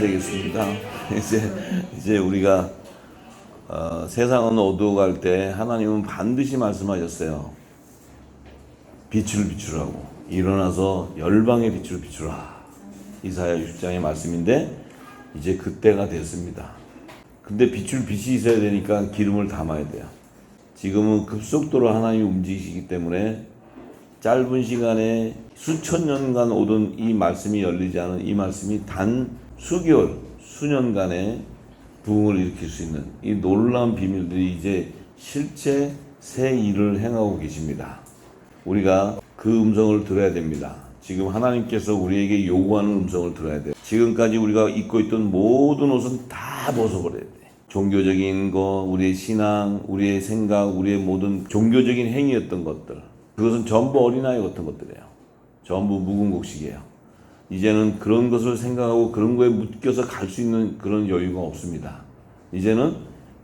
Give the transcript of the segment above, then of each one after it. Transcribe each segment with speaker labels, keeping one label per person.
Speaker 1: 되겠습니다. 이제 우리가 세상은 어두워갈 때 하나님은 반드시 말씀하셨어요. 빛을 비추라고. 일어나서 열방의 빛을 비추라. 이사야 60장의 말씀인데 이제 그때가 됐습니다. 근데 빛이 있어야 되니까 기름을 담아야 돼요. 지금은 급속도로 하나님이 움직이시기 때문에 짧은 시간에 수천 년간 오던 이 말씀이 열리지 않은 이 말씀이 단 수개월, 수년간에 부흥을 일으킬 수 있는 이 놀라운 비밀들이 이제 실제 새 일을 행하고 계십니다. 우리가 그 음성을 들어야 됩니다. 지금 하나님께서 우리에게 요구하는 음성을 들어야 돼요. 지금까지 우리가 입고 있던 모든 옷은 다 벗어버려야 돼. 종교적인 거, 우리의 신앙, 우리의 생각, 우리의 모든 종교적인 행위였던 것들, 그것은 전부 어린아이 같은 것들이에요. 전부 묵은 곡식이에요. 이제는 그런 것을 생각하고 그런 거에 묶여서 갈 수 있는 그런 여유가 없습니다. 이제는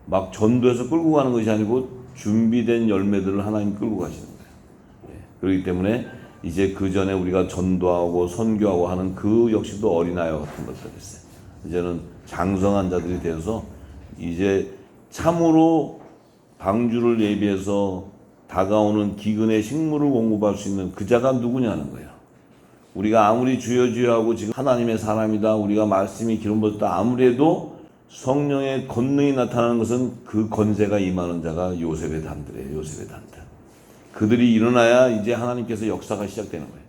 Speaker 1: 막 전도해서 끌고 가는 것이 아니고 준비된 열매들을 하나님 끌고 가시는 거예요. 그렇기 때문에 이제 그 전에 우리가 전도하고 선교하고 하는 그 역시도 어린아이 같은 것들이었어요. 이제는 장성한 자들이 되어서 이제 참으로 방주를 예비해서 다가오는 기근의 식물을 공급할 수 있는 그 자가 누구냐는 거예요. 우리가 아무리 주여 주여 하고 지금 하나님의 사람이다, 우리가 말씀이 기름 부었다 아무리 해도 성령의 권능이 나타나는 것은 그 권세가 임하는 자가 요셉의 단들이에요. 요셉의 단들. 그들이 일어나야 이제 하나님께서 역사가 시작되는 거예요.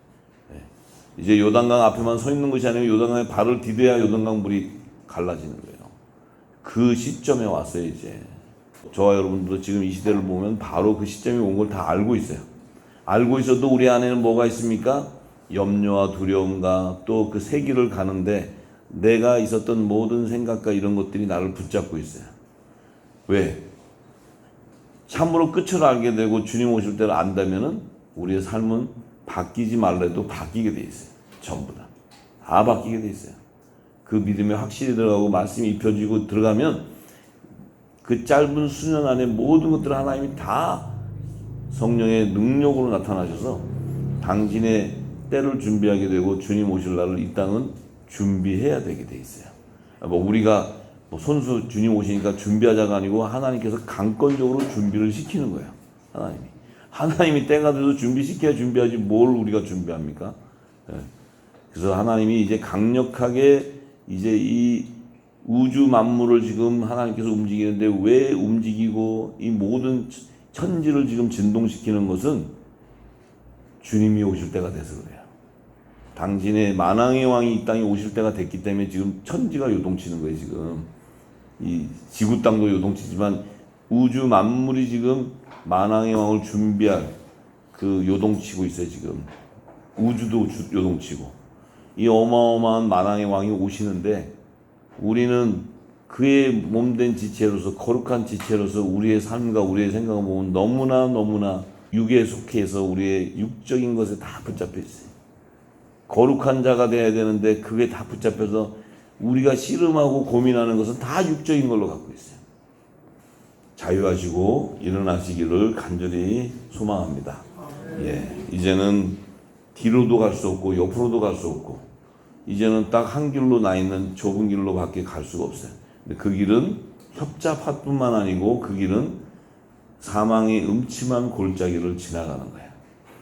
Speaker 1: 이제 요단강 앞에만 서 있는 것이 아니고 요단강에 발을 디뎌야 요단강 물이 갈라지는 거예요. 그 시점에 왔어요. 이제 저와 여러분도 지금 이 시대를 보면 바로 그 시점이 온 걸 다 알고 있어요. 알고 있어도 우리 안에는 뭐가 있습니까? 염려와 두려움과 또 그 새 길을 가는데 내가 있었던 모든 생각과 이런 것들이 나를 붙잡고 있어요. 왜? 참으로 끝을 알게 되고 주님 오실 때를 안다면은 우리의 삶은 바뀌지 말래도 바뀌게 돼 있어요. 전부 다. 다 바뀌게 돼 있어요. 그 믿음에 확실히 들어가고 말씀이 입혀지고 들어가면 그 짧은 수년 안에 모든 것들을 하나님이 다 성령의 능력으로 나타나셔서 당신의 때를 준비하게 되고 주님 오실 날을 이 땅은 준비해야 되게 돼 있어요. 우리가 손수 주님 오시니까 준비하자가 아니고 하나님께서 강권적으로 준비를 시키는 거예요. 하나님이 때가 돼서 준비시켜야 준비하지 뭘 우리가 준비합니까? 그래서 하나님이 이제 강력하게 이제 이 우주 만물을 지금 하나님께서 움직이는데 왜 움직이고 이 모든 천지를 지금 진동시키는 것은 주님이 오실 때가 돼서 그래요. 당신의 만왕의 왕이 이 땅에 오실 때가 됐기 때문에 지금 천지가 요동치는 거예요. 지금 이 지구 땅도 요동치지만 우주 만물이 지금 만왕의 왕을 준비할 그 요동치고 있어요. 지금 우주도 요동치고 이 어마어마한 만왕의 왕이 오시는데 우리는 그의 몸된 지체로서 거룩한 지체로서 우리의 삶과 우리의 생각을 보면 너무나 육에 속해서 우리의 육적인 것에 다 붙잡혀 있어요. 거룩한 자가 돼야 되는데 그게 다 붙잡혀서 우리가 씨름하고 고민하는 것은 다 육적인 걸로 갖고 있어요. 자유하시고 일어나시기를 간절히 소망합니다. 이제는 뒤로도 갈 수 없고 옆으로도 갈 수 없고 이제는 딱 한 길로 나 있는 좁은 길로밖에 갈 수가 없어요. 근데 그 길은 협잡할 뿐만 아니고 그 길은 사망의 음침한 골짜기를 지나가는 거예요.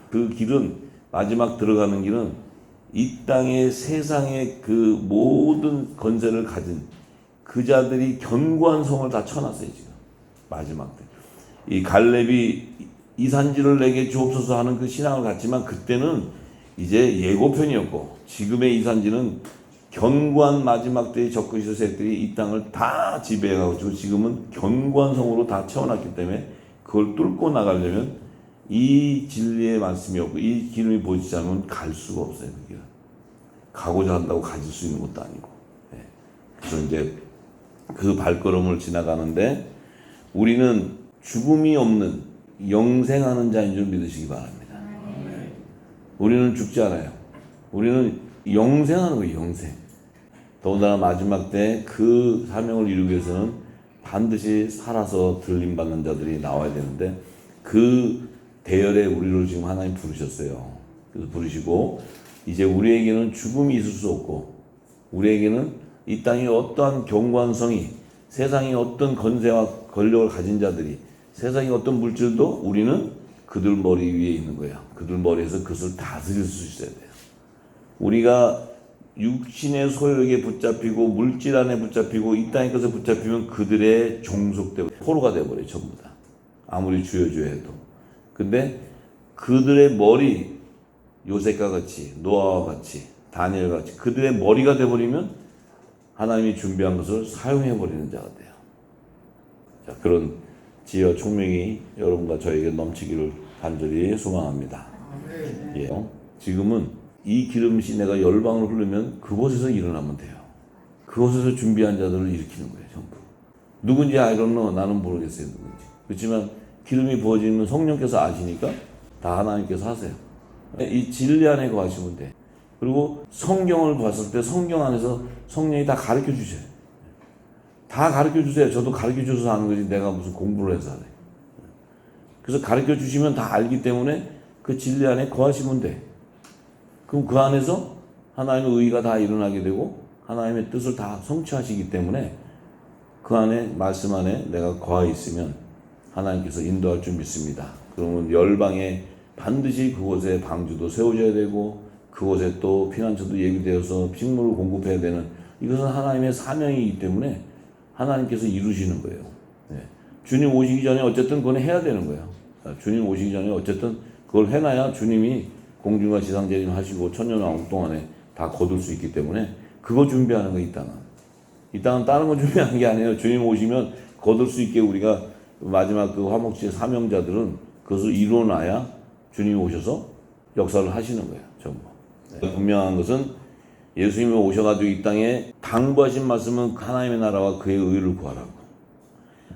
Speaker 1: 그 길은 마지막 들어가는 길은 이 땅의 세상의 그 모든 권세를 가진 그 자들이 견고한 성을 다 쳐놨어요. 지금 마지막 때 이 갈렙이 이 산지를 내게 주옵소서 하는 그 신앙을 갖지만 그때는 이제 예고편이었고 지금의 이 산지는 견고한 마지막 때의 적그리스도 세력들이 이 땅을 다 지배해가지고 지금은 견고한 성으로 다 채워놨기 때문에 그걸 뚫고 나가려면 이 진리의 말씀이 없고 이 기름이 보이지 않으면 갈 수가 없어요. 그 길은. 가고자 한다고 가질 수 있는 것도 아니고. 그래서 이제 그 발걸음을 지나가는데 우리는 죽음이 없는 영생하는 자인 줄 믿으시기 바랍니다. 우리는 죽지 않아요. 우리는 영생하는 거예요. 영생. 더군다나 마지막 때 그 사명을 이루기 위해서는 반드시 살아서 들림받는 자들이 나와야 되는데 그 대열에 우리를 지금 하나님 부르셨어요. 그래서 부르시고 이제 우리에게는 죽음이 있을 수 없고 우리에게는 이 땅에 어떠한 경관성이, 세상에 어떤 건세와 권력을 가진 자들이, 세상에 어떤 물질도 우리는 그들 머리 위에 있는 거야. 그들 머리에서 그것을 다스릴 수 있어야 돼요. 우리가 육신의 소욕에 붙잡히고 물질 안에 붙잡히고 이 땅의 것에 붙잡히면 그들의 종속되고 포로가 되어버려요. 전부 다. 아무리 주여주여 해도. 근데 그들의 머리, 요셉과 같이, 노아와 같이, 다니엘과 같이 그들의 머리가 되어버리면 하나님이 준비한 것을 사용해버리는 자가 돼요. 자, 그런 지혜와 총명이 여러분과 저에게 넘치기를 간절히 소망합니다. 예. 지금은 이 기름이 내가 열방을 흐르면 그곳에서 일어나면 돼요. 그곳에서 준비한 자들을 일으키는 거예요. 전부. 누군지 I don't know. 나는 모르겠어요. 누군지. 그렇지만 기름이 부어지면 성령께서 아시니까 다 하나님께서 하세요. 이 진리 안에 거하시면 돼. 그리고 성경을 봤을 때 성경 안에서 성령이 다 가르쳐 주셔요. 다 가르쳐 주세요. 저도 가르쳐 줘서 하는 거지 내가 무슨 공부를 해서 하네. 그래서 가르쳐 주시면 다 알기 때문에 그 진리 안에 거하시면 돼. 그럼 그 안에서 하나님의 의가 다 일어나게 되고 하나님의 뜻을 다 성취하시기 때문에 그 안에 말씀 안에 내가 거하 있으면 하나님께서 인도할 줄 믿습니다. 그러면 열방에 반드시 그곳에 방주도 세워져야 되고 그곳에 또 피난처도 예비되어서 식물을 공급해야 되는 이것은 하나님의 사명이기 때문에 하나님께서 이루시는 거예요. 네. 주님 오시기 전에 어쨌든 그건 해야 되는 거예요. 주님 오시기 전에 어쨌든 그걸 해놔야 주님이 공중과 지상 재림 하시고 천년왕국 동안에 다 거둘 수 있기 때문에 그거 준비하는 거 이 땅은. 이 땅은 다른 거 준비하는 게 아니에요. 주님 오시면 거둘 수 있게 우리가 마지막 그 화목제의 사명자들은 그것을 이루어놔야 주님이 오셔서 역사를 하시는 거예요. 전부. 네. 분명한 것은 예수님이 오셔가지고 이 땅에 당부하신 말씀은 하나님의 나라와 그의 의를 구하라고.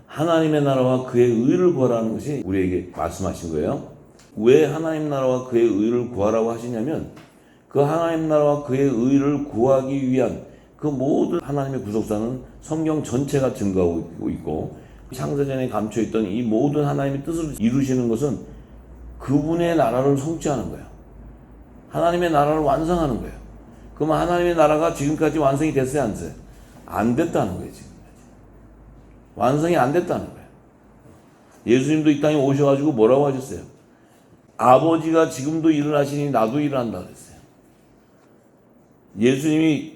Speaker 1: 하나님의 나라와 그의 의를 구하라는 것이 우리에게 말씀하신 거예요. 왜 하나님 나라와 그의 의를 구하라고 하시냐면 그 하나님 나라와 그의 의를 구하기 위한 그 모든 하나님의 구속사는 성경 전체가 증거하고 있고 창세전에 감춰있던 이 모든 하나님의 뜻을 이루시는 것은 그분의 나라를 성취하는 거예요. 하나님의 나라를 완성하는 거예요. 그러면 하나님의 나라가 지금까지 완성이 됐어요, 안 됐어요? 안 됐다는 거예요, 지금까지. 완성이 안 됐다는 거예요. 예수님도 이 땅에 오셔가지고 뭐라고 하셨어요? 아버지가 지금도 일을 하시니 나도 일을 한다 그랬어요. 예수님이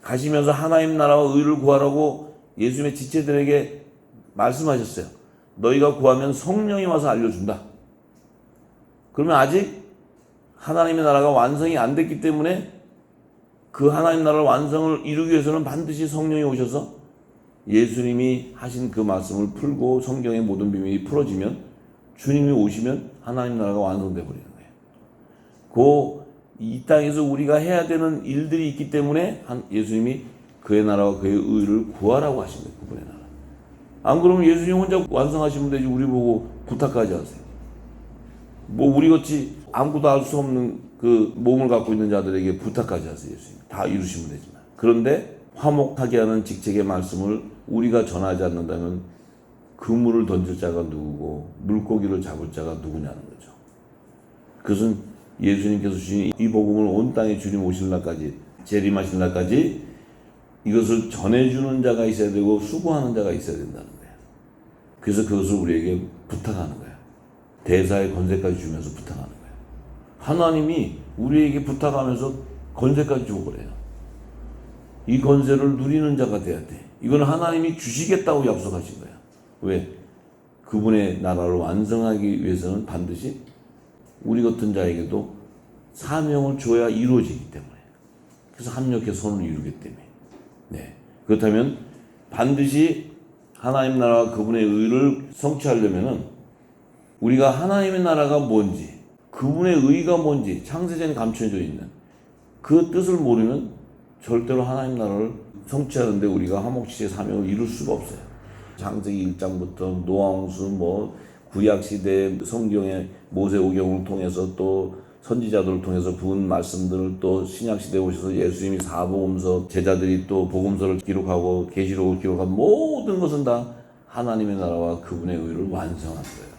Speaker 1: 가시면서 하나님 나라와 의를 구하라고 예수님의 지체들에게 말씀하셨어요. 너희가 구하면 성령이 와서 알려준다. 그러면 아직 하나님의 나라가 완성이 안 됐기 때문에 그 하나님 나라 완성을 이루기 위해서는 반드시 성령이 오셔서 예수님이 하신 그 말씀을 풀고 성경의 모든 비밀이 풀어지면 주님이 오시면 하나님 나라가 완성되어 버리는 거예요. 이 땅에서 우리가 해야 되는 일들이 있기 때문에 예수님이 그의 나라와 그의 의를 구하라고 하신 거예요. 그분의 나라. 안 그러면 예수님 혼자 완성하시면 되지 우리 보고 부탁하지 않으세요. 뭐 우리같이 아무것도 알 수 없는 그 몸을 갖고 있는 자들에게 부탁하지 않으세요. 예수님. 다 이루시면 되지만. 그런데 화목하게 하는 직책의 말씀을 우리가 전하지 않는다면 그물을 던질 자가 누구고 물고기를 잡을 자가 누구냐는 거죠. 그것은 예수님께서 주신 이 복음을 온 땅에 주님 오실 날까지 재림하실 날까지 이것을 전해주는 자가 있어야 되고 수고하는 자가 있어야 된다는 거예요. 그래서 그것을 우리에게 부탁하는 거예요. 대사의 권세까지 주면서 부탁하는 거예요. 하나님이 우리에게 부탁하면서 권세까지 주고 그래요. 이 권세를 누리는 자가 돼야 돼. 이건 하나님이 주시겠다고 약속하신 거예요. 왜? 그분의 나라를 완성하기 위해서는 반드시 우리 같은 자에게도 사명을 줘야 이루어지기 때문에. 그래서 합력해 손을 이루기 때문에. 네. 그렇다면 반드시 하나님 나라와 그분의 의를 성취하려면은 우리가 하나님의 나라가 뭔지, 그분의 의가 뭔지 창세전에 감춰져 있는 그 뜻을 모르면 절대로 하나님 나라를 성취하는데 우리가 화목제의 사명을 이룰 수가 없어요. 창세기 1장부터 노아홍수 구약시대 성경의 모세오경을 통해서 또 선지자들을 통해서 부은 말씀들을 또 신약시대에 오셔서 예수님이 사복음서 제자들이 또 복음서를 기록하고 계시록을 기록한 모든 것은 다 하나님의 나라와 그분의 의를 완성한 거예요.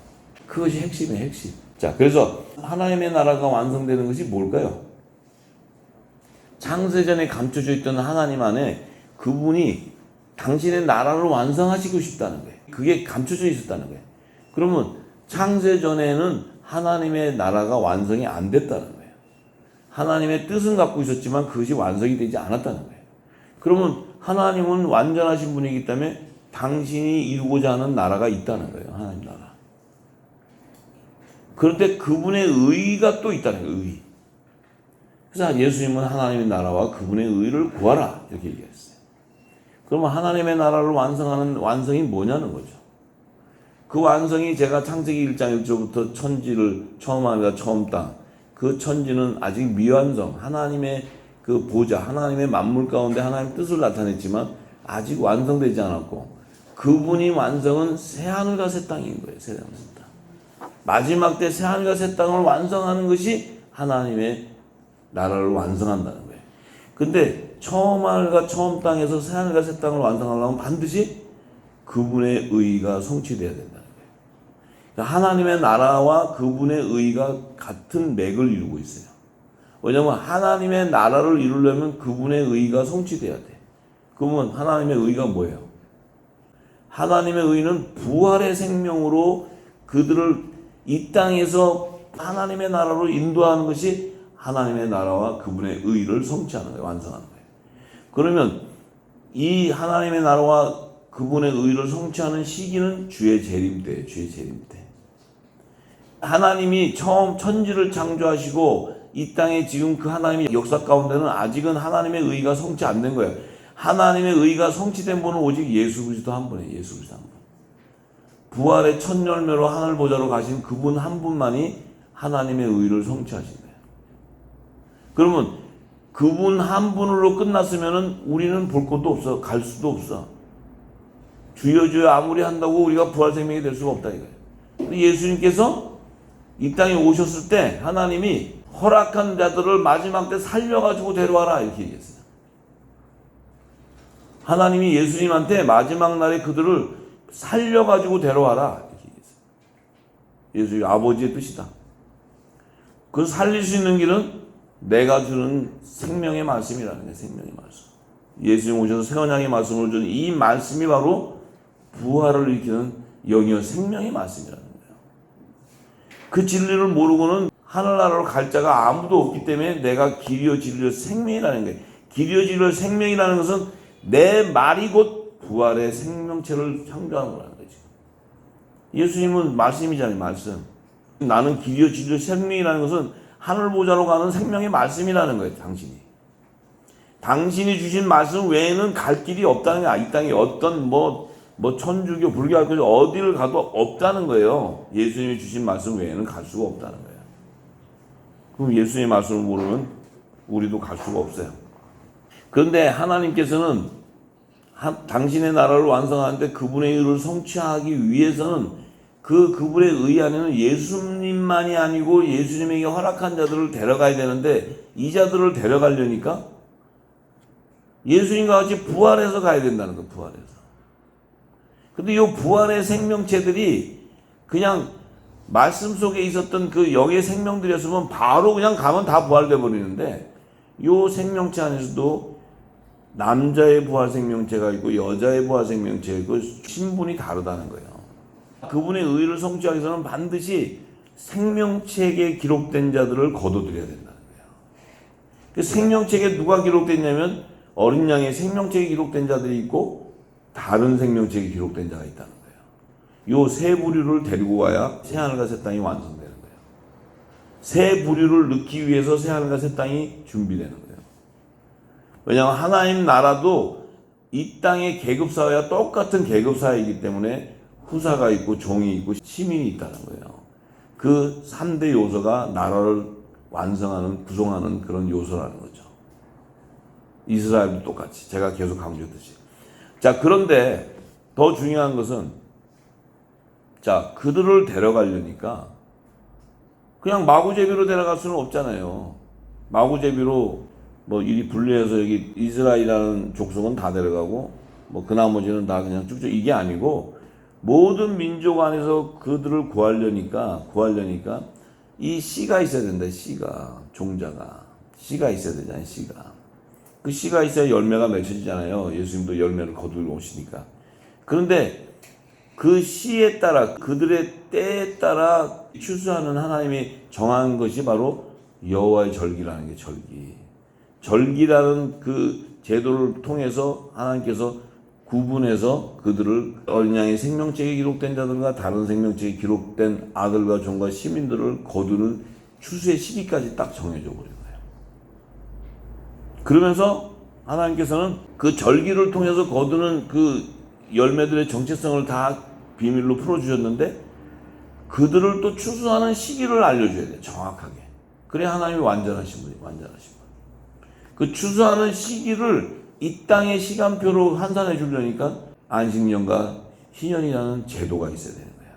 Speaker 1: 그것이 핵심이에요, 핵심. 자, 그래서 하나님의 나라가 완성되는 것이 뭘까요? 창세전에 감춰져 있던 하나님 안에 그분이 당신의 나라를 완성하시고 싶다는 거예요. 그게 감춰져 있었다는 거예요. 그러면 창세 전에는 하나님의 나라가 완성이 안 됐다는 거예요. 하나님의 뜻은 갖고 있었지만 그것이 완성이 되지 않았다는 거예요. 그러면 하나님은 완전하신 분이기 때문에 당신이 이루고자 하는 나라가 있다는 거예요. 하나님 나라. 그런데 그분의 의가 또 있다는 거예요. 의. 그래서 예수님은 하나님의 나라와 그분의 의를 구하라 이렇게 얘기했어요. 그러면 하나님의 나라를 완성하는 완성이 뭐냐는 거죠. 그 완성이 제가 창세기 1장 1절부터 천지를 처음 하니까 처음 땅, 그 천지는 아직 미완성, 하나님의 그 보좌, 하나님의 만물 가운데 하나님의 뜻을 나타냈지만 아직 완성되지 않았고, 그분이 완성은 새하늘과 새 땅인 거예요. 새하늘과 새 땅. 마지막 때 새하늘과 새 땅을 완성하는 것이 하나님의 나라를 완성한다는 거예요. 근데 처음 하늘과 처음 땅에서 새하늘과 새 땅을 완성하려면 반드시 그분의 의가 성취돼야 된다는 거예요. 그러니까 하나님의 나라와 그분의 의가 같은 맥을 이루고 있어요. 왜냐하면 하나님의 나라를 이루려면 그분의 의가 성취돼야 돼. 그러면 하나님의 의가 뭐예요? 하나님의 의는 부활의 생명으로 그들을 이 땅에서 하나님의 나라로 인도하는 것이 하나님의 나라와 그분의 의를 성취하는 거예요. 완성하는 거예요. 그러면 이 하나님의 나라와 그분의 의를 성취하는 시기는 주의 재림 때예요. 주의 재림 때. 하나님이 처음 천지를 창조하시고 이 땅에 지금 그 하나님의 역사 가운데는 아직은 하나님의 의가 성취 안 된 거예요. 하나님의 의가 성취된 분은 오직 예수 그리스도 한 분이에요. 예수 그리스도 한 분. 부활의 첫 열매로 하늘 보좌로 가신 그분 한 분만이 하나님의 의를 성취하신 거예요. 그러면 그분 한 분으로 끝났으면은 우리는 볼 것도 없어. 갈 수도 없어. 주여 주여 아무리 한다고 우리가 부활 생명이 될 수가 없다 이거예요. 근데 예수님께서 이 땅에 오셨을 때 하나님이 허락한 자들을 마지막 때 살려가지고 데려와라 이렇게 얘기했어요. 하나님이 예수님한테 마지막 날에 그들을 살려가지고 데려와라 이렇게 얘기했어요. 예수님 아버지의 뜻이다. 그걸 살릴 수 있는 길은 내가 주는 생명의 말씀이라는 거예요. 생명의 말씀. 예수님 오셔서 새 언약의 말씀을 준 이 말씀이 바로 부활을 일으키는 영이요 생명의 말씀이라는 거예요. 그 진리를 모르고는 하늘나라로 갈 자가 아무도 없기 때문에 내가 길이요 진리요 생명이라는 거예요. 길이요 진리요 생명이라는 것은 내 말이 곧 부활의 생명체를 창조하는 거라는 거지. 예수님은 말씀이잖아요. 말씀. 나는 길이요 진리요 생명이라는 것은 하늘 보좌로 가는 생명의 말씀이라는 거예요. 당신이 주신 말씀 외에는 갈 길이 없다는 거야. 이 땅에 어떤 천주교, 불교학교 어디를 가도 없다는 거예요. 예수님이 주신 말씀 외에는 갈 수가 없다는 거예요. 그럼 예수님의 말씀을 모르면 우리도 갈 수가 없어요. 그런데 하나님께서는 당신의 나라를 완성하는데 그분의 의를 성취하기 위해서는 그분의 의 안에는 예수님만이 아니고 예수님에게 허락한 자들을 데려가야 되는데 이 자들을 데려가려니까 예수님과 같이 부활해서 가야 된다는 거예요. 부활해서. 근데 이 부활의 생명체들이 그냥 말씀 속에 있었던 그 영의 생명들이었으면 바로 그냥 가면 다 부활돼 버리는데 이 생명체 안에서도 남자의 부활 생명체가 있고 여자의 부활 생명체가 있고 신분이 다르다는 거예요. 그분의 의를 성취하기 위해서는 반드시 생명책에 기록된 자들을 거둬들여야 된다는 거예요. 그 생명책에 누가 기록됐냐면 어린 양의 생명책에 기록된 자들이 있고 다른 생명책에 기록된 자가 있다는 거예요. 요 세 부류를 데리고 와야 새하늘과 새 땅이 완성되는 거예요. 세 부류를 넣기 위해서 새하늘과 새 땅이 준비되는 거예요. 왜냐하면 하나님 나라도 이 땅의 계급사회와 똑같은 계급사회이기 때문에 후사가 있고 종이 있고 시민이 있다는 거예요. 그 3대 요소가 나라를 완성하는, 구성하는 그런 요소라는 거죠. 이스라엘도 똑같이 제가 계속 강조했듯이. 자, 그런데 더 중요한 것은 자, 그들을 데려가려니까 그냥 마구제비로 데려갈 수는 없잖아요. 마구제비로 이리 분리해서 여기 이스라엘이라는 족속은 다 데려가고 그 나머지는 다 그냥 쭉쭉 이게 아니고 모든 민족 안에서 그들을 구하려니까 이 씨가 있어야 된다. 씨가, 종자가 씨가 있어야 되잖아요. 씨가. 그 씨가 있어야 열매가 맺혀지잖아요. 예수님도 열매를 거두고 오시니까. 그런데 그 씨에 따라 그들의 때에 따라 추수하는 하나님이 정한 것이 바로 여호와의 절기라는 게 절기. 절기라는 그 제도를 통해서 하나님께서 구분해서 그들을 어린 양의 생명책에 기록된 자들과 다른 생명책에 기록된 아들과 종과 시민들을 거두는 추수의 시기까지 딱 정해져 버린 거예요. 그러면서 하나님께서는 그 절기를 통해서 거두는 그 열매들의 정체성을 다 비밀로 풀어주셨는데 그들을 또 추수하는 시기를 알려줘야 돼요. 정확하게. 그래야 하나님이 완전하신 분이 완전하신 분. 그 추수하는 시기를 이 땅의 시간표로 환산해 주려니까 안식년과 희년이라는 제도가 있어야 되는 거야.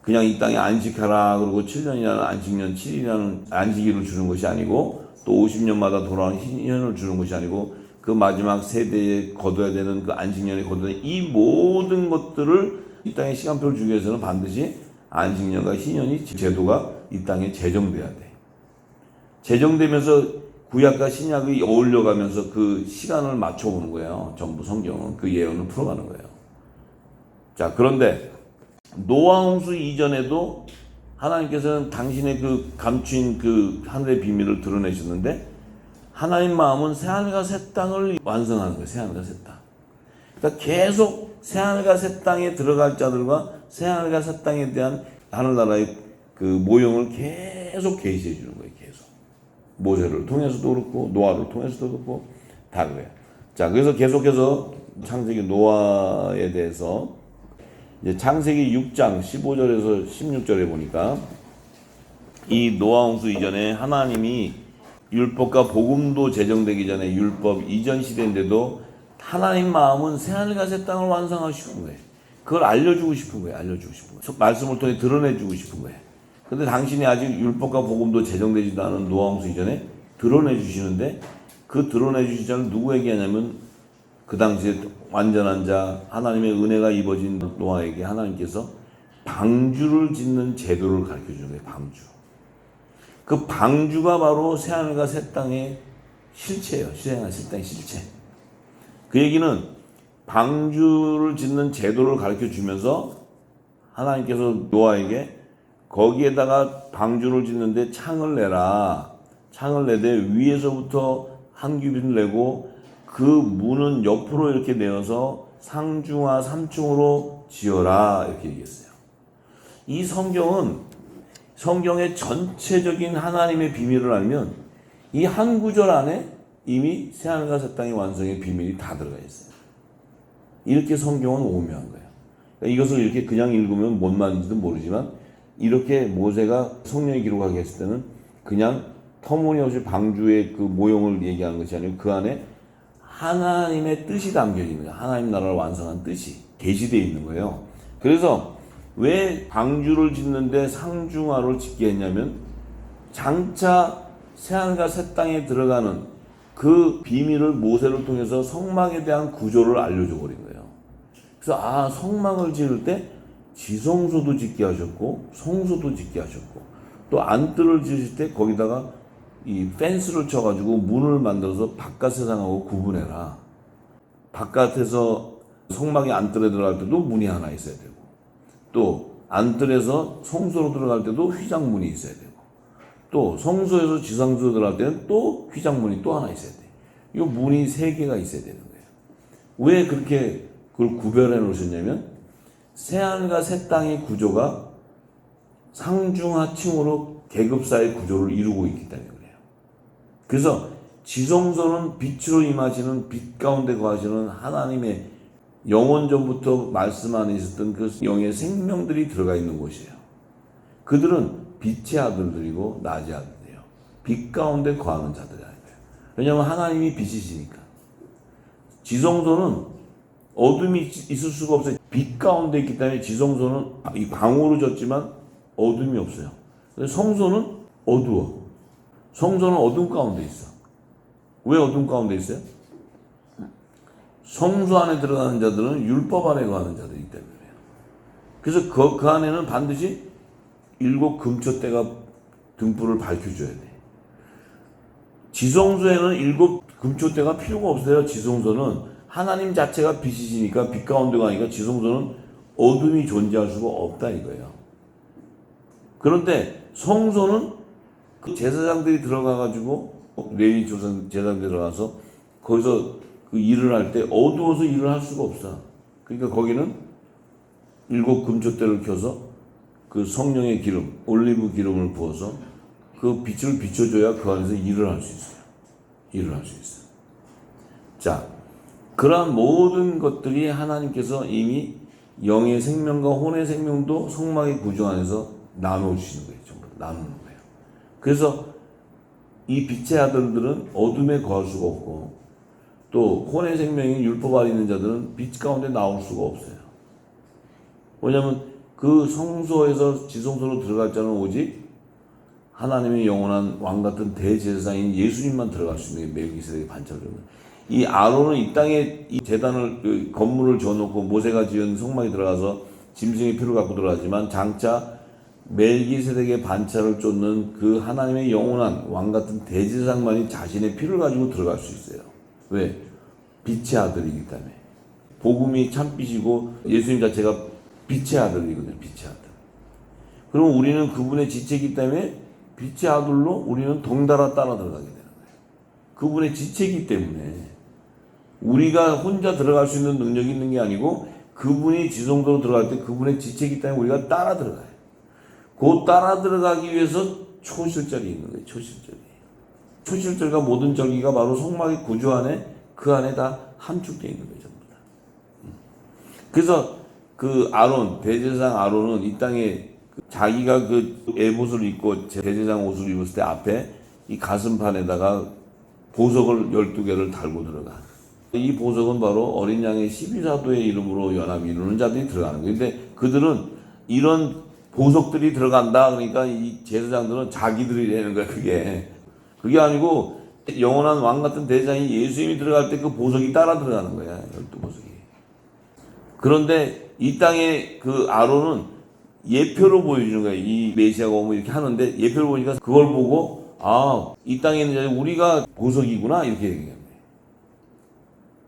Speaker 1: 그냥 이 땅에 안식하라 그러고 7년이라는 안식년 7일이라는 안식일을 주는 것이 아니고 또 50년마다 돌아오는 희년을 주는 것이 아니고 그 마지막 세대에 거둬야 되는 그 안식년에 거둬야 되는 이 모든 것들을 이 땅의 시간표를 주기 위해서는 반드시 안식년과 희년이 제도가 이 땅에 제정돼야 돼. 제정되면서 구약과 신약이 어울려가면서 그 시간을 맞춰보는 거예요. 전부 성경은 그 예언을 풀어가는 거예요. 자, 그런데 노아 홍수 이전에도 하나님께서는 당신의 그 감추인 그 하늘의 비밀을 드러내셨는데 하나님 마음은 새하늘과 새 땅을 완성하는 거예요. 새하늘과 새 땅. 그러니까 계속 새하늘과 새 땅에 들어갈 자들과 새하늘과 새 땅에 대한 하늘나라의 그 모형을 계속 계시해 주는 거예요. 계속. 모세를 통해서도 그렇고 노아를 통해서도 그렇고 다 그래요. 자, 그래서 계속해서 창세기 노아에 대해서 이제 창세기 6장 15절에서 16절에 보니까 이 노아 홍수 이전에 하나님이 율법과 복음도 제정되기 전에 율법 이전 시대인데도 하나님 마음은 새하늘과 새 땅을 완성하고 싶은 거예요. 그걸 알려주고 싶은 거예요. 알려주고 싶은 거예요. 말씀을 통해 드러내주고 싶은 거예요. 근데 당신이 아직 율법과 복음도 제정되지도 않은 노아 홍수 이전에 드러내 주시는데 그 드러내 주신 자는 누구에게 하냐면 그 당시에 완전한 자 하나님의 은혜가 입어진 노아에게 하나님께서 방주를 짓는 제도를 가르쳐 주는 거예요. 방주. 그 방주가 바로 새하늘과 새 땅의 실체예요. 새하늘과 새 땅의 실체. 그 얘기는 방주를 짓는 제도를 가르쳐 주면서 하나님께서 노아에게 거기에다가 방주를 짓는데 창을 내라. 창을 내되 위에서부터 한 규빗을 내고 그 문은 옆으로 이렇게 내어서 상중하 3층으로 지어라. 이렇게 얘기했어요. 이 성경은 성경의 전체적인 하나님의 비밀을 알면 이 한 구절 안에 이미 새하늘과 새 땅의 완성의 비밀이 다 들어가 있어요. 이렇게 성경은 오묘한 거예요. 그러니까 이것을 이렇게 그냥 읽으면 뭔 말인지도 모르지만 이렇게 모세가 성령이 기록하게 했을 때는 그냥 터무니없이 방주의 그 모형을 얘기하는 것이 아니고 그 안에 하나님의 뜻이 담겨져 있는 거예요. 하나님 나라를 완성한 뜻이 계시되어 있는 거예요. 그래서 왜 방주를 짓는데 상중하를 짓게 했냐면 장차 새하늘과 새 땅에 들어가는 그 비밀을 모세를 통해서 성막에 대한 구조를 알려줘 버린 거예요. 그래서 성막을 지을 때 지성소도 짓게 하셨고 성소도 짓게 하셨고 또 안뜰을 지으실 때 거기다가 이 펜스를 쳐가지고 문을 만들어서 바깥 세상하고 구분해라. 바깥에서 성막의 안뜰에 들어갈 때도 문이 하나 있어야 되고 또 안뜰에서 성소로 들어갈 때도 휘장문이 있어야 되고 또 성소에서 지성소로 들어갈 때는 또 휘장문이 또 하나 있어야 돼. 이 문이 3개가 있어야 되는 거예요. 왜 그렇게 그걸 구별해 놓으셨냐면 새하늘과 새 땅의 구조가 상중하층으로 계급사의 구조를 이루고 있기 때문에 그래요. 그래서 지성소는 빛으로 임하시는 빛 가운데 거하시는 하나님의 영원전부터 말씀 안에 있었던 그 영의 생명들이 들어가 있는 곳이에요. 그들은 빛의 아들들이고 낮의 아들이에요. 빛 가운데 거하는 자들이 아니에요. 왜냐하면 하나님이 빛이시니까. 지성소는 어둠이 있을 수가 없어요. 빛 가운데 있기 때문에 지성소는 이 방으로 졌지만 어둠이 없어요. 성소는 어두워. 성소는 어둠 가운데 있어. 왜 어둠 가운데 있어요? 성소 안에 들어가는 자들은 율법 안에 거하는 자들이기 때문이에요. 그래서 그 안에는 반드시 7 금초대가 등불을 밝혀줘야 돼. 지성소에는 7금초대가 필요가 없어요. 지성소는 하나님 자체가 빛이시니까, 빛 가운데 가니까 지성소는 어둠이 존재할 수가 없다 이거예요. 그런데 성소는 그 제사장들이 들어가가지고, 레위 제사장들이 들어가서 거기서 그 일을 할 때 어두워서 일을 할 수가 없어. 그러니까 거기는 7금초대를 켜서 그 성령의 기름, 올리브 기름을 부어서 그 빛을 비춰줘야 그 안에서 일을 할 수 있어요. 일을 할 수 있어요. 자, 그러한 모든 것들이 하나님께서 이미 영의 생명과 혼의 생명도 성막의 구조 안에서 나눠주시는 거예요. 전부 나누는 거예요. 그래서 이 빛의 아들들은 어둠에 거할 수가 없고, 또 혼의 생명인 율법 아래 있는 자들은 빛 가운데 나올 수가 없어요. 왜냐하면 그 성소에서 지성소로 들어갈 자는 오직 하나님의 영원한 왕같은 대제사장인 예수님만 들어갈 수 있는 게 멜기세덱의 반차입니다. 이 아론은 이 땅에 이 제단을, 그 건물을 지어놓고 모세가 지은 성막에 들어가서 짐승의 피를 갖고 들어가지만, 장차 멜기세덱의 반차를 쫓는 그 하나님의 영원한 왕같은 대제사장만이 자신의 피를 가지고 들어갈 수 있어요. 왜? 빛의 아들이기 때문에. 복음이 참빛이고 예수님 자체가 빛의 아들이거든요. 빛의 아들. 그럼 우리는 그분의 지체이기 때문에 빛의 아들로 우리는 덩달아 따라 들어가게 되는 거예요. 그분의 지체이기 때문에 우리가 혼자 들어갈 수 있는 능력이 있는 게 아니고, 그분이 지성소로 들어갈 때 그분의 지체이기 때문에 우리가 따라 들어가요. 그 따라 들어가기 위해서 초실절이 있는 거예요. 초실절이. 초실절과 모든 절기가 바로 성막의 구조 안에, 그 안에 다 함축되어 있는 거예요. 전부 다. 그래서 그 아론, 대제사장 아론은 이 땅에 자기가 그 에봇을 입고 대제사장 옷을 입었을 때 앞에 이 가슴판에다가 보석을 12개를 달고 들어가. 이 보석은 바로 어린 양의 12사도의 이름으로 연합이 이루는 자들이 들어가는 거예요. 근데 그들은 이런 보석들이 들어간다 그러니까 이 제사장들은 자기들이 되는 거야. 그게 아니고 영원한 왕 같은 대제사장이 예수님이 들어갈 때 그 보석이 따라 들어가는 거야. 12보석이. 그런데 이 땅에 그 아론은 예표로 보여주는 거예요. 이 메시아가 오면 이렇게 하는데, 예표를 보니까 그걸 보고, 아, 이 땅에 있는 자들이 우리가 보석이구나 이렇게 얘기해요.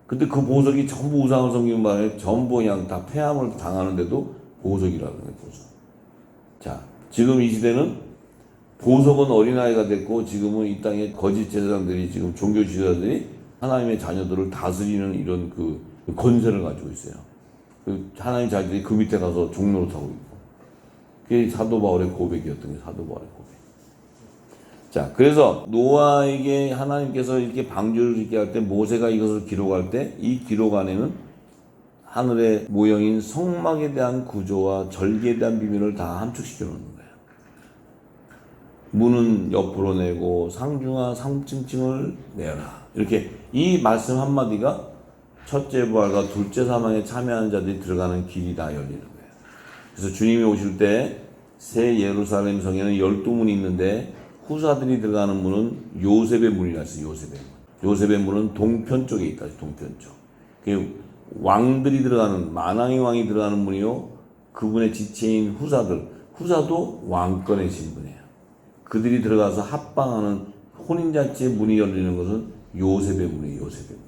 Speaker 1: 근데 그 보석이 전부 우상을 섬기는 바람에 전부 그냥 다 폐함을 당하는데도 보석이라는 거예요. 보석. 자, 지금 이 시대는 보석은 어린아이가 됐고, 지금은 이 땅에 거짓 제사장들이, 지금 종교 지도자들이 하나님의 자녀들을 다스리는 이런 그 권세를 가지고 있어요. 그 하나님 자녀들이 그 밑에 가서 종로를 타고 있고. 그게 사도 바울의 고백이었던 게 사도 바울의 고백. 자, 그래서 노아에게 하나님께서 이렇게 방주를 짓게 할 때, 모세가 이것을 기록할 때, 이 기록 안에는 하늘의 모형인 성막에 대한 구조와 절기에 대한 비밀을 다 함축시켜 놓는 거예요. 문은 옆으로 내고 상중하 상층층을 내라. 이렇게 이 말씀 한마디가 첫째 부활과 둘째 사망에 참여하는 자들이 들어가는 길이 다 열리는 거예요. 그래서 주님이 오실 때 새 예루살렘 성에는 12문이 있는데, 후사들이 들어가는 문은 요셉의 문이라 했어요. 요셉의 문. 요셉의 문은 동편 쪽에 있다. 동편 쪽. 왕들이 들어가는, 만왕의 왕이 들어가는 문이요, 그분의 지체인 후사도 왕권의 신분이에요. 그들이 들어가서 합방하는 혼인잔치의 문이 열리는 것은 요셉의 문이에요. 요셉의 문.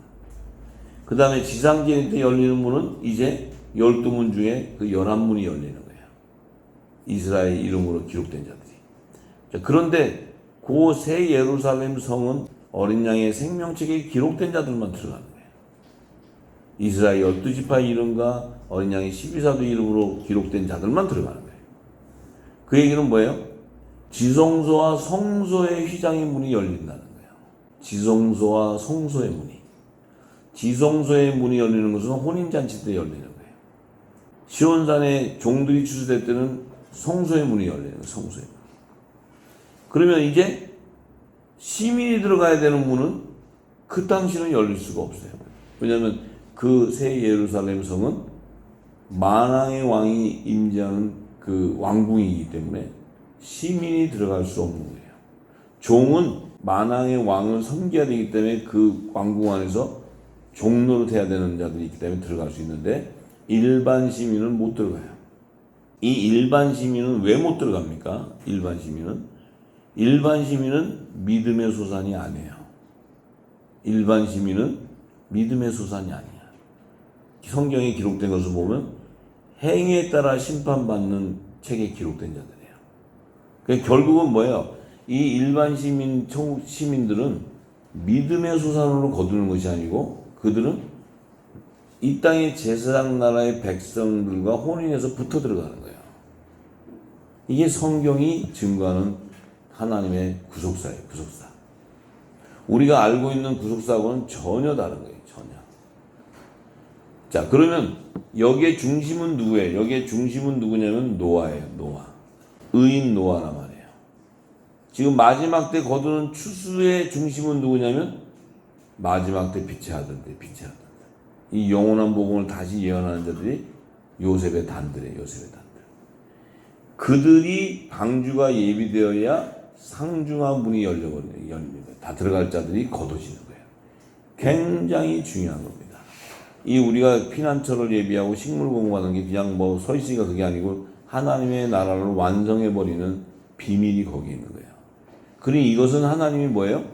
Speaker 1: 그 다음에 지상계에 때 열리는 문은 이제 12문 중에 그 11문이 열리는 거예요. 이스라엘 이름으로 기록된 자들이. 자, 그런데 그 새 예루살렘 성은 어린 양의 생명책에 기록된 자들만 들어가는 거예요. 이스라엘 12지파의 이름과 어린 양의 12사도 이름으로 기록된 자들만 들어가는 거예요. 그 얘기는 뭐예요? 지성소와 성소의 휘장의 문이 열린다는 거예요. 지성소와 성소의 문이. 지성소의 문이 열리는 것은 혼인잔치 때 열리는 거예요. 시온산에 종들이 추수될 때는 성소의 문이 열리는 거예요. 성소의 문. 그러면 이제 시민이 들어가야 되는 문은 그 당시는 열릴 수가 없어요. 왜냐하면 그 새 예루살렘 성은 만왕의 왕이 임재하는 그 왕궁이기 때문에 시민이 들어갈 수 없는 거예요. 종은 만왕의 왕을 섬겨야 되기 때문에 그 왕궁 안에서 종노릇 해야 되는 자들이 있기 때문에 들어갈 수 있는데, 일반 시민은 못 들어가요. 이 일반 시민은 왜 못 들어갑니까? 일반 시민은 믿음의 소산이 아니에요. 일반 시민은 믿음의 소산이 아니야. 성경에 기록된 것을 보면 행위에 따라 심판받는 책에 기록된 자들이에요. 그러니까 결국은 뭐예요? 이 일반 시민들은 믿음의 소산으로 거두는 것이 아니고 그들은 이 땅의 제사장 나라의 백성들과 혼인해서 붙어 들어가는 거예요. 이게 성경이 증거하는 하나님의 구속사예요. 구속사. 우리가 알고 있는 구속사하고는 전혀 다른 거예요. 전혀. 자, 그러면 여기에 중심은 누구예요? 여기에 중심은 누구냐면 노아예요. 노아. 의인 노아란 말이에요. 지금 마지막 때 거두는 추수의 중심은 누구냐면 마지막 때 빛의 아들들, 빛의 아들들. 이 영원한 복음을 다시 예언하는 자들이 요셉의 단들이에요. 요셉의 단들. 그들이 방주가 예비되어야 상중한 문이 열립니다. 다 들어갈 자들이 거둬지는 거예요. 굉장히 중요한 겁니다. 이 우리가 피난처를 예비하고 식물 공부하는 게 그냥 뭐 서 있으니까 그게 아니고 하나님의 나라를 완성해버리는 비밀이 거기 있는 거예요. 그러니 이것은 하나님이 뭐예요?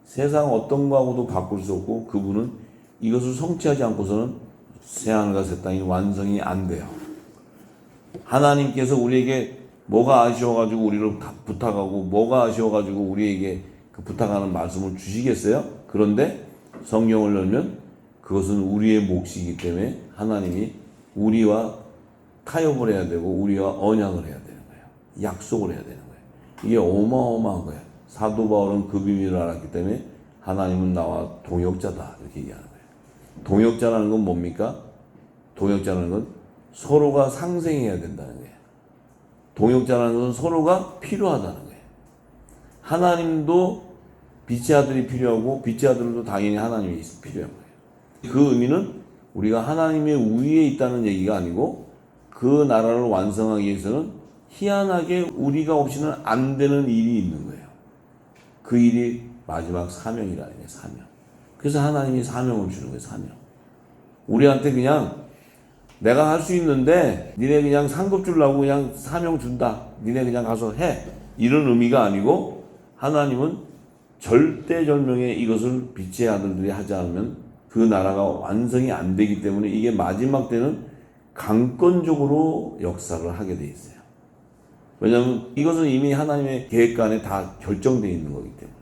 Speaker 1: 세상 어떤 거하고도 바꿀 수 없고 그분은 이것을 성취하지 않고서는 새하늘과 새 땅이 완성이 안 돼요. 하나님께서 우리에게 뭐가 아쉬워가지고 우리를 부탁하고 뭐가 아쉬워가지고 우리에게 그 부탁하는 말씀을 주시겠어요? 그런데 성경을 열면 그것은 우리의 몫이기 때문에 하나님이 우리와 타협을 해야 되고 우리와 언약을 해야 되는 거예요. 약속을 해야 되는 거예요. 이게 어마어마한 거예요. 사도 바울은 그 비밀을 알았기 때문에 하나님은 나와 동역자다 이렇게 얘기하는 거예요. 동역자라는 건 뭡니까? 동역자라는 건 서로가 상생해야 된다는 거예요. 동역자라는 것은 서로가 필요하다는 거예요. 하나님도 빛의 아들이 필요하고 빛의 아들도 당연히 하나님이 필요한 거예요. 그 의미는 우리가 하나님의 우위에 있다는 얘기가 아니고 그 나라를 완성하기 위해서는 희한하게 우리가 없이는 안 되는 일이 있는 거예요. 그 일이 마지막 사명이라는 거예요. 사명. 그래서 하나님이 사명을 주는 거예요. 사명. 우리한테 그냥 내가 할 수 있는데 니네 그냥 상급 주려고 그냥 사명 준다. 니네 그냥 가서 해. 이런 의미가 아니고 하나님은 절대절명의 이것을 빛의 아들들이 하지 않으면 그 나라가 완성이 안 되기 때문에 이게 마지막 때는 강권적으로 역사를 하게 돼 있어요. 왜냐하면 이것은 이미 하나님의 계획 안에 다 결정되어 있는 거기 때문에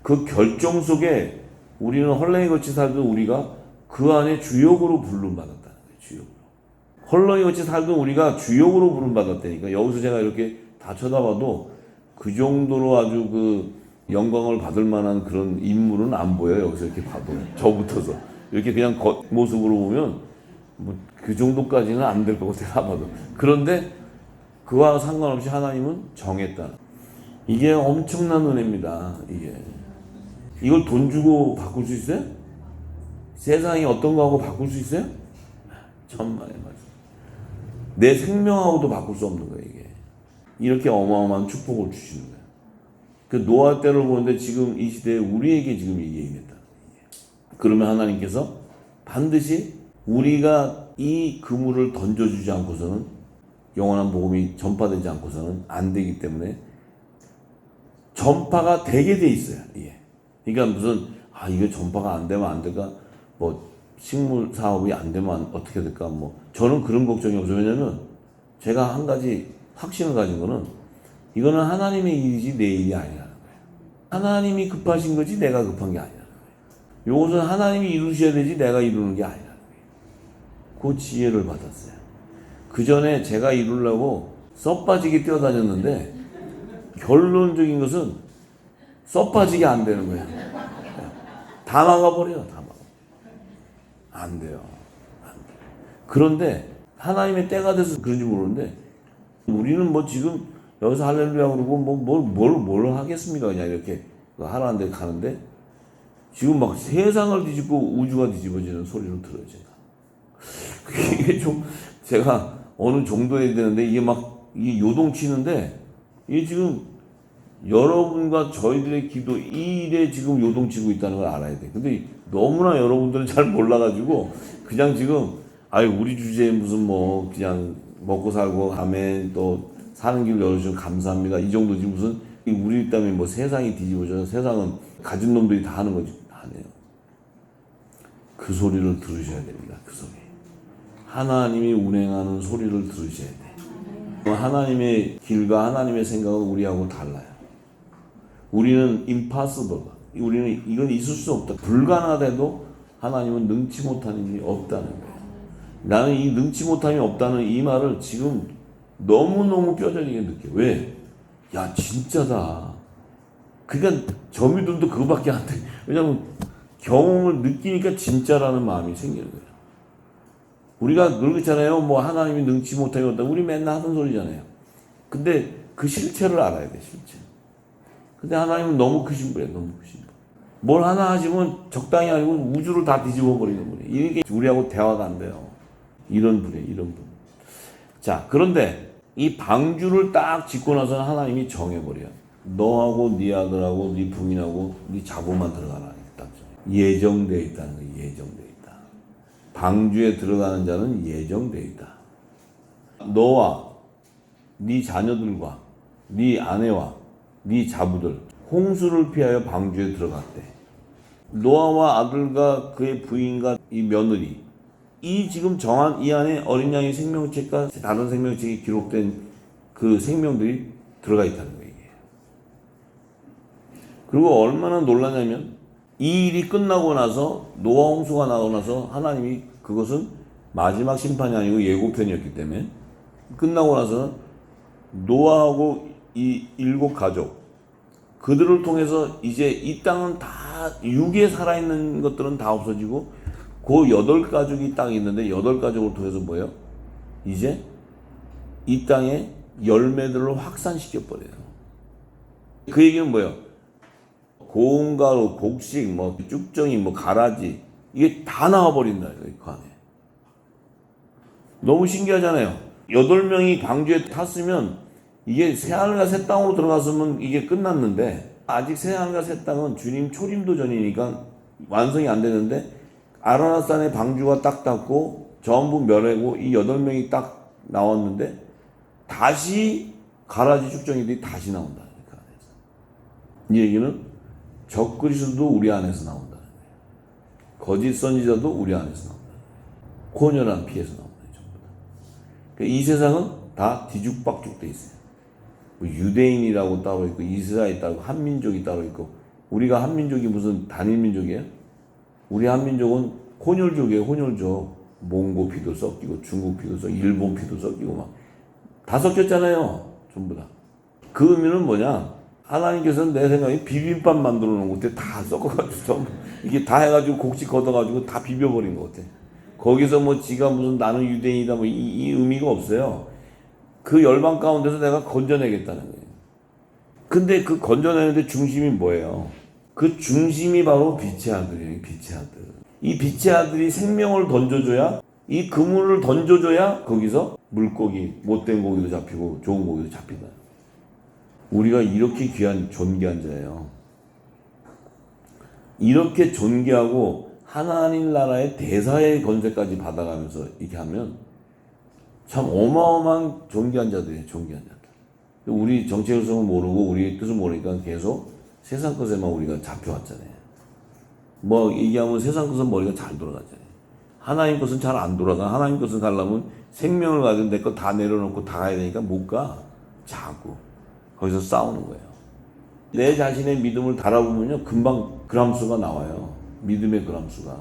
Speaker 1: 그 결정 속에 우리는 헐렁이 같이 살던 우리가 그 안에 주역으로 부름받았다는 거예요. 주역으로. 헐렁이 같이 살던 우리가 주역으로 부름받았다니까. 여기서 제가 이렇게 다 쳐다봐도 그 정도로 아주 그 영광을 받을 만한 그런 인물은 안 보여요. 여기서 이렇게 봐도. 저부터서. 이렇게 그냥 겉모습으로 보면 뭐 그 정도까지는 안 될 것 같아요. 아마도. 그런데 그와 상관없이 하나님은 정했다. 이게 엄청난 은혜입니다. 이게. 이걸 돈 주고 바꿀 수 있어요? 세상이 어떤 거하고 바꿀 수 있어요? 천만의 말씀. 내 생명하고도 바꿀 수 없는 거예요, 이게. 이렇게 어마어마한 축복을 주시는 거예요. 그 노아 때를 보는데 지금 이 시대에 우리에게 지금 이게 임했다. 그러면 하나님께서 반드시 우리가 이 그물을 던져주지 않고서는 영원한 복음이 전파되지 않고서는 안 되기 때문에 전파가 되게 돼 있어요. 이게. 그러니까 무슨 이게 전파가 안 되면 안 될까? 뭐 식물 사업이 안 되면 어떻게 될까? 뭐 저는 그런 걱정이 없어요. 왜냐면 제가 한 가지 확신을 가진 거는 이거는 하나님의 일이지 내 일이 아니라는 거예요. 하나님이 급하신 거지 내가 급한 게 아니라는 거예요. 이것은 하나님이 이루셔야 되지 내가 이루는 게 아니라는 거예요. 그 지혜를 받았어요. 그 전에 제가 이루려고 썩 빠지게 뛰어다녔는데 결론적인 것은 썩 빠지게 안 되는 거예요. 다 막아버려요. 다 막아. 안 돼요. 안 돼요. 그런데 하나님의 때가 돼서 그런지 모르는데 우리는 뭐 지금 여기서 할렐루야 그러고 뭘 하겠습니까? 그냥 이렇게 하라는 데 가는데 지금 막 세상을 뒤집고 우주가 뒤집어지는 소리를 들어요. 제가. 이게 좀 제가 어느 정도 해야 되는데 이게 막 이게 요동치는데 이게 지금 여러분과 저희들의 기도 이 일에 지금 요동치고 있다는 걸 알아야 돼. 근데 너무나 여러분들은 잘 몰라가지고 그냥 지금 우리 주제에 무슨 뭐 그냥 먹고 살고 아멘 또 사는 길 열어주셔서 감사합니다 이 정도지 무슨 우리 때문에 뭐 세상이 뒤집어져 세상은 가진 놈들이 다 하는 거지. 해요. 그 소리를 들으셔야 됩니다. 그 소리. 하나님이 운행하는 소리를 들으셔야 돼. 하나님의 길과 하나님의 생각은 우리하고 달라요. 우리는 impossible. 우리는 이건 있을 수 없다. 불가능하다도 하나님은 능치 못한 일이 없다는 거예요. 나는 이 능치 못함이 없다는 이 말을 지금 너무너무 뼈저리게 느껴. 왜? 야, 진짜다. 그러니까 저 믿음도 그거밖에 안 돼. 왜냐면 경험을 느끼니까 진짜라는 마음이 생기는 거예요. 우리가 그러잖아요. 뭐 하나님이 능치 못함이 없다. 우리 맨날 하던 소리잖아요. 근데 그 실체를 알아야 돼, 실체. 근데 하나님은 너무 크신 분이에요. 너무 크신 분. 뭘 하나 하시면 적당히 아니고 우주를 다 뒤집어 버리는 분이에요. 이게 우리하고 대화가 안 돼요. 이런 분이에요. 이런 분. 자, 그런데 이 방주를 딱 짓고 나서는 하나님이 정해버려요. 너하고 네 아들하고 네 부인하고 네 자부만 들어가라. 예정되어 있다는 거예요. 예정되어 있다. 방주에 들어가는 자는 예정되어 있다. 너와 네 자녀들과 네 아내와 네 자부들 홍수를 피하여 방주에 들어갔대. 노아와 아들과 그의 부인과 이 며느리 이 지금 정한 이 안에 어린 양의 생명책과 다른 생명책이 기록된 그 생명들이 들어가 있다는 거예요. 그리고 얼마나 놀라냐면 이 일이 끝나고 나서 노아 홍수가 나고 나서 하나님이 그것은 마지막 심판이 아니고 예고편이었기 때문에 끝나고 나서는 노아하고 이 7가족 그들을 통해서 이제 이 땅은 다 육에 살아있는 것들은 다 없어지고 그 8가족이 땅에 있는데 8가족을 통해서 뭐예요? 이제 이 땅에 열매들을 확산시켜버려요. 그 얘기는 뭐예요? 고운가루, 곡식, 뭐 쭉정이, 뭐 가라지 이게 다 나와버린다 그 안에. 너무 신기하잖아요. 8명이 방주에 탔으면 이게 새하늘과 새 땅으로 들어갔으면 이게 끝났는데 아직 새하늘과 새 땅은 주님 초림도 전이니까 완성이 안 되는데 아라나산의 방주가 딱 닿고 전부 멸하고 이 8명이 딱 나왔는데 다시 가라지 쭉정이들이 다시 나온다. 그 안에서. 이 얘기는 적그리스도도 우리 안에서 나온다는 거예요. 거짓 선지자도 우리 안에서 나온다. 고녀란 피에서 나온다. 전부 다. 그러니까 이 세상은 다 뒤죽박죽 돼 있어요. 뭐 유대인이라고 따로 있고 이스라엘 따로 한민족이 따로 있고 우리가 한민족이 무슨 단일민족이에요? 우리 한민족은 혼혈족이에요. 혼혈족. 몽고 피도 섞이고 중국 피도 섞이고 일본 피도 섞이고 막 다 섞였잖아요. 전부 다. 그 의미는 뭐냐? 하나님께서는 내 생각에 비빔밥 만들어 놓은 것 같아. 다 섞어가지고 전부 이게 다 해가지고 곡식 걷어가지고 다 비벼버린 것 같아. 거기서 뭐 지가 무슨 나는 유대인이다 뭐 이 의미가 없어요. 그 열방 가운데서 내가 건져내겠다는 거예요. 근데 그 건져내는데 중심이 뭐예요? 그 중심이 바로 빛의 아들이에요. 빛의 아들. 이 빛의 아들이 생명을 던져줘야 이 그물을 던져줘야 거기서 물고기, 못된 고기도 잡히고 좋은 고기도 잡힌다. 우리가 이렇게 귀한 존귀한 자예요. 이렇게 존귀하고 하나님 나라의 대사의 권세까지 받아가면서 이렇게 하면 참 어마어마한 존귀한 자들이에요. 존귀한 자들. 우리 정체의 성을 모르고 우리 뜻을 모르니까 계속 세상 것에만 우리가 잡혀왔잖아요. 뭐 얘기하면 세상 것은 머리가 잘 돌아가잖아요. 하나님 것은 잘 안 돌아가. 하나님 것은 가려면 생명을 가지고 내 거 다 내려놓고 다 가야 되니까 못 가. 자꾸. 거기서 싸우는 거예요. 내 자신의 믿음을 달아보면요. 금방 그람수가 나와요. 믿음의 그람수가.